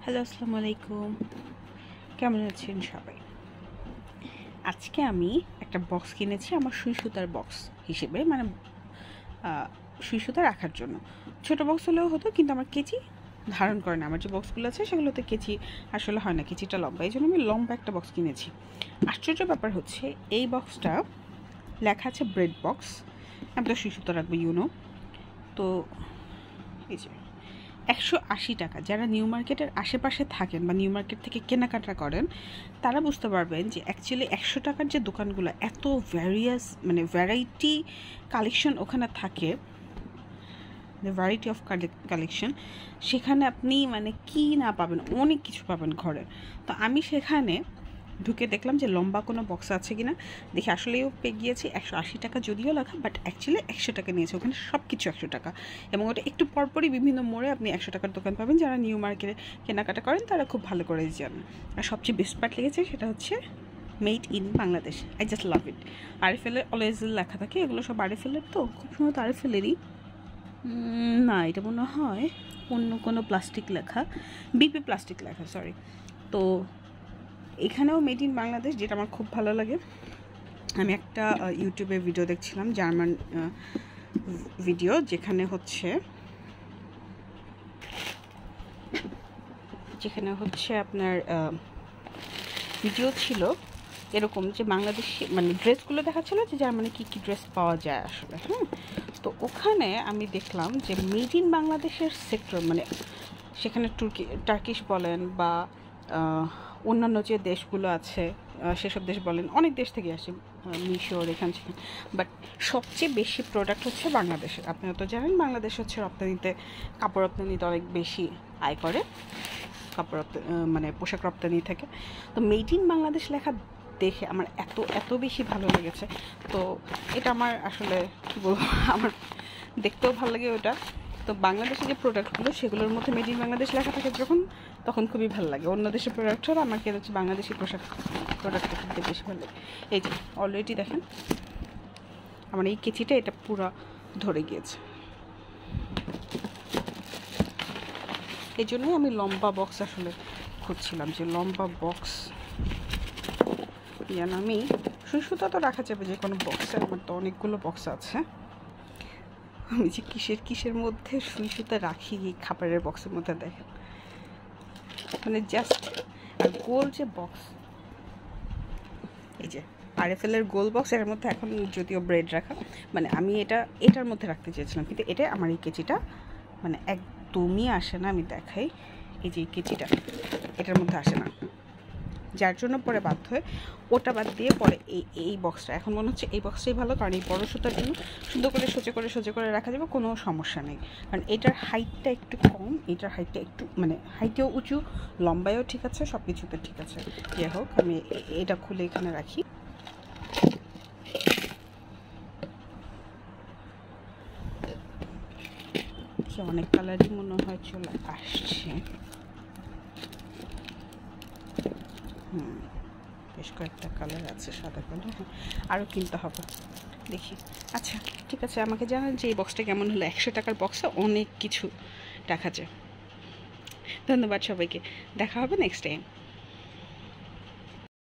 Hello, আসসালামু আলাইকুম। কেমন আছেন সবাই? আজকে আমি একটা বক্স কিনেছি আমার সুই সুতার বক্স হিসেবে, মানে সুই সুতা রাখার জন্য। ছোট বক্স হলেও হতো, কিন্তু আমার কেচি ধারণ করে না। আমার যে বক্সগুলো আছে সেগুলোতে কেচি আসলে হয় না, কেচিটা লম্বা, এই জন্য আমি লম্বা একটা বক্স কিনেছি। আশ্চর্য ব্যাপার হচ্ছে, এই বক্সটা লেখা আছে ব্রেড বক্স। আমি তো সুই সুতা রাখবো, তো এই যে 180 টাকা। যারা নিউ মার্কেটের আশেপাশে থাকেন বা নিউ মার্কেট থেকে কেনাকাটা করেন, তারা বুঝতে পারবেন যে অ্যাকচুয়ালি 100 টাকার যে দোকানগুলো, এত ভ্যারাইটি কালেকশন ওখানে থাকে, ভ্যারাইটি অফ কালেকশন, সেখানে আপনি কি না পাবেন, অনেক কিছু পাবেন ঘরে। তো আমি সেখানে ঢুকে দেখলাম যে লম্বা কোনো বক্স আছে কিনা। দেখে আসলেও পেয়ে গিয়েছি। 180 টাকা যদিও লেখা, বাট অ্যাকচুয়ালি 100 টাকা নিয়েছে। ওখানে সব কিছু 100 টাকা, এবং ওটা একটু পরপরই বিভিন্ন মোড়ে আপনি 100 টাকার দোকান পাবেন। যারা নিউ মার্কেটে কেনাকাটা করেন তারা খুব ভালো করে জানেন। আর সবচেয়ে বেস্ট পার্ট লেগেছে সেটা হচ্ছে made in Bangladesh. I just love it. আরএফএলের অলওয়েজ লেখা থাকে, এগুলো সব আরএফএলের, তো খুব সম্ভবত আরএফএলেরই। না, এটা মনে হয় অন্য কোনো প্লাস্টিক লেখা, বিপি প্লাস্টিক লেখা, সরি। তো এখানেও মেড ইন বাংলাদেশ, যেটা আমার খুব ভালো লাগে। আমি একটা ইউটিউবে ভিডিও দেখছিলাম, জার্মান ভিডিও, যেখানে হচ্ছে আপনার ভিডিও ছিল এরকম যে বাংলাদেশি ড্রেসগুলো দেখাচ্ছিল যে জার্মানি কী কী ড্রেস পাওয়া যায় আসলে। তো ওখানে আমি দেখলাম যে মেড ইন বাংলাদেশের সেক্টর, সেখানে টার্কিশ বলেন বা অন্যান্য যে দেশগুলো আছে সেসব দেশ বলেন, অনেক দেশ থেকে আসে, মিশর, এখান সেখানে, বাট সবচেয়ে বেশি প্রোডাক্ট হচ্ছে বাংলাদেশের। আপনারা তো জানেন বাংলাদেশ হচ্ছে কাপড় রপ্তানিতে অনেক বেশি আয় করে, কাপড় পোশাক রপ্তানি থেকে। তো মেড ইন বাংলাদেশ লেখা দেখে আমার এত বেশি ভালো লেগেছে। তো এটা আমার আসলে কী বলবো, আমার দেখতেও ভালো লাগে ওটা। তো বাংলাদেশের যে প্রোডাক্টগুলো, সেগুলোর মধ্যে মেড ইন বাংলাদেশ লেখা থাকে তখন খুবই ভালো লাগে। অন্য দেশের প্রোডাক্ট হলে আমার কেন হচ্ছে বাংলাদেশি প্রোডাক্টটা কিনতে বেশি ভালো লাগে। এই যে অলরেডি দেখেন আমার এই কেচিটা, এটা পুরো ধরে গিয়েছে। এই জন্যই আমি লম্বা বক্স আসলে খুঁজছিলাম, যে লম্বা বক্স যেন আমি সুই সুতা তো রাখা যাবে যে কোনো বক্সে। আমার তো অনেকগুলো বক্স আছে। আমি যে কিসের মধ্যে সুই সুতা রাখি এই খাবারের বক্সের মধ্যে, দেখেন জাস্ট। আর গোল যে বক্স, এই যে আরএফএলের গোল বক্স, এর মধ্যে এখন যদিও ব্রেড রাখা, আমি এটার মধ্যে রাখতে চেয়েছিলাম, কিন্তু এটা আমার এই কেচিটা একদমই আসে না। আমি দেখাই, এই যে এই কেচিটা এটার মধ্যে আসে না, যার জন্য পরে বাধ্য হয়ে ওটা বাদ দিয়ে পরে এই বক্সটা। এখন মনে হচ্ছে এই বক্সটাই ভালো, কারণ এই বড় সুতার জন্য সুন্দর করে সোজা করে রাখা যাবে, কোনো সমস্যা নেই। কারণ এটার হাইটটা একটু কম, এটার হাইটটা একটু হাইটেও উঁচু, লম্বায়ও ঠিক আছে, সব কিছুতে ঠিক আছে। যাই হোক, আমি এটা খুলে এখানে রাখি। অনেক কালারই মনে হয় চলে আসছে। বেশ কয়েকটা কালার আছে, সাদা কালার, আরও কিনতে হবে, দেখি। আচ্ছা ঠিক আছে, আমাকে জানান যে এই বক্সটা কেমন হলো। 100 টাকার বক্সে অনেক কিছু রাখা যায়। ধন্যবাদ সবাইকে, দেখা হবে নেক্সট টাইম।